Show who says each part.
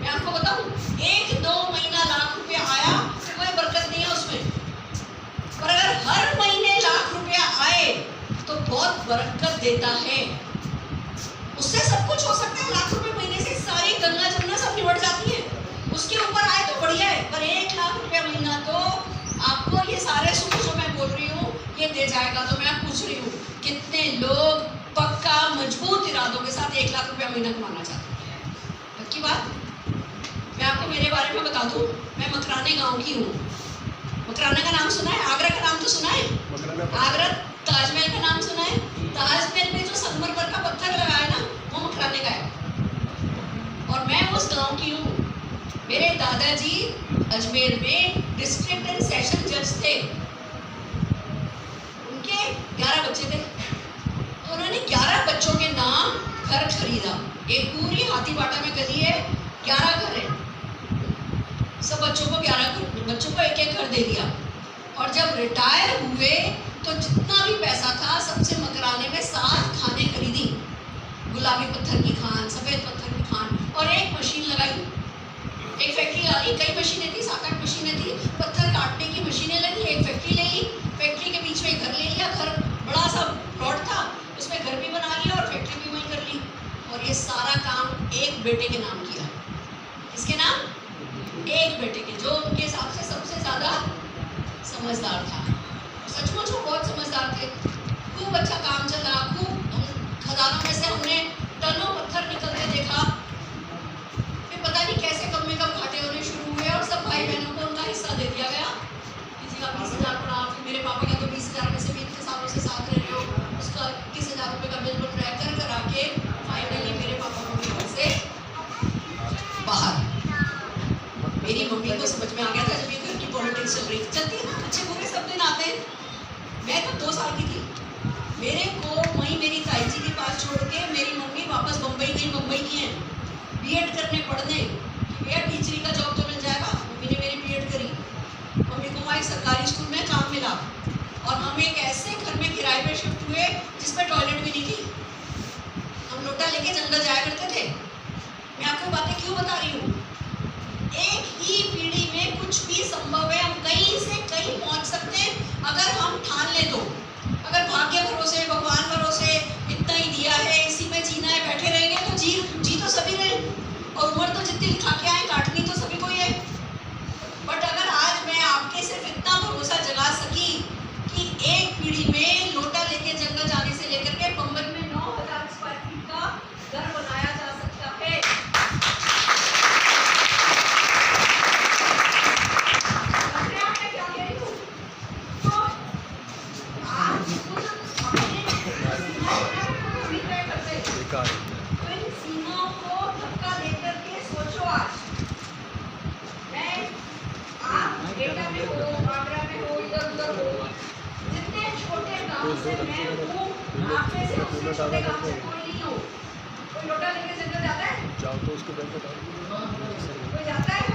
Speaker 1: मैं आपको बताऊं, 1-2 महीना लाख रुपया आया, कोई बरकत नहीं है उसमें। पर अगर हर महीने लाख रुपया आए तो बहुत बरकत देता है। उससे सब कुछ हो सकता है। लाख रुपए महीने से सारी गंगा जमुना सब निबट जाती है। उसके ऊपर आए तो बढ़िया है, पर 1 लाख रुपया महीना तो आपको ये सारे सुख जो मैं बोल रही हूँ ये दे जाएगा। तो मैं पूछ रही हूँ, कितने लोग पक्का मजबूत इरादों के साथ 1 लाख रुपया महीना कमाना चाहते हैं? पक्की बात। मैं आपको मेरे बारे में बता दूं, मैं मकराने गांव की हूँ। मकराना का नाम सुना है? आगरा का नाम तो सुना है? आगरा ताजमहल का नाम सुना है? ताजमहल में जो संगमरमर का पत्थर लगा है ना, वो मकराने का है। और मैं उस गांव की हूँ। मेरे दादाजी अजमेर में डिस्ट्रिक्ट एंड सेशन जज थे। उनके 11 बच्चे थे, तो उन्होंने 11 बच्चों के नाम घर खरीदा। एक पूरी हाथीवाटा में गली है, 11 घर है। सब बच्चों को 11 बच्चों को 1-1 घर दे दिया। और जब रिटायर हुए तो जितना भी पैसा था सबसे मकराने में 7 खानें खरीदी। गुलाबी पत्थर की खान, सफेद पत्थर की खान, और एक मशीन लगाई। एक फैक्ट्री लगी, कई मशीनें थी, 7-8 मशीनें थी। पत्थर काटने की मशीनें लगी, एक फैक्ट्री ले ली। फैक्ट्री के बीच में घर ले लिया। घर बड़ा सा प्लॉट था, उसमें घर भी बना लिया और फैक्ट्री भी वहीं कर ली। और ये सारा काम एक बेटे के नाम किया। किसके नाम? एक बेटे के, जो उनके हिसाब से सबसे ज्यादा समझदार था। सचमुच वो बहुत समझदार थे। खूब अच्छा काम चला, खूब खदानों में से हमने टनों पत्थर निकलते देखा। फिर पता नहीं कैसे कब में कब घाटे होने शुरू हुए और सब भाई बहनों को उनका हिस्सा दे दिया गया। किसी का 20,000 पड़ा, फिर मेरे पापा का तो 20,000 में से भी इतने सालों से साथ रह रहे हो, उसका 21,000 रुपये का बिल बन रहा है। कर करा के फाइनली मेरे पापा को घर से बाहर। मेरी मम्मी को समझ में आ गया था, जब ये घर की पॉलिटिक्स चलती है ना, अच्छे बुरे सब दिन आते हैं। मैं तो 2 साल की थी। मेरे को वहीं मेरी ताई जी के पास छोड़ के मेरी मम्मी वापस बम्बई गई। मुंबई की है, बीएड करने पढ़ने। भैया टीचरी का जॉब तो मिल जाएगा। मम्मी ने मेरी बीएड करी। मम्मी को वहाँ एक सरकारी स्कूल में काम मिला और हम एक ऐसे घर में किराए पे शिफ्ट हुए जिसमें टॉयलेट भी नहीं थी। हम लोटा लेके जंगल जाया करते थे। मैं आपको बातें क्यों बता रही हूँ? एक ही पीढ़ी में कुछ भी संभव है। हम कहीं से कहीं पहुंच सकते हैं अगर हम ठान ले तो। अगर भाग्य भरोसे, भगवान भरोसे इतना ही दिया है, इसी में जीना है, बैठे रहेंगे तो जी तो सभी रहे। और उम्र तो जितनी लिखा के आए, काटनी तो सभी को ही है। बट अगर आज मैं आपके सिर्फ इतना भरोसा जगा सकी कि एक पीढ़ी में लोटा लेके जंगल जाने से लेकर के बम्बई में 9,000 स्क्वायर फीट का घर बनाया जा सकता है। सीमाओं को धक्का देकर के सोचो। आज मैं आप एटा में हो, आगरा में हो, इधर हो, जितने छोटे गांव से मैं हूँ, आप में से उससे छोटे गांव से कोई नहीं हो। कोई लोटा लेके जंगल जाता है?
Speaker 2: जाओ तो उसको बैठ बताओ।
Speaker 1: कोई जाता है?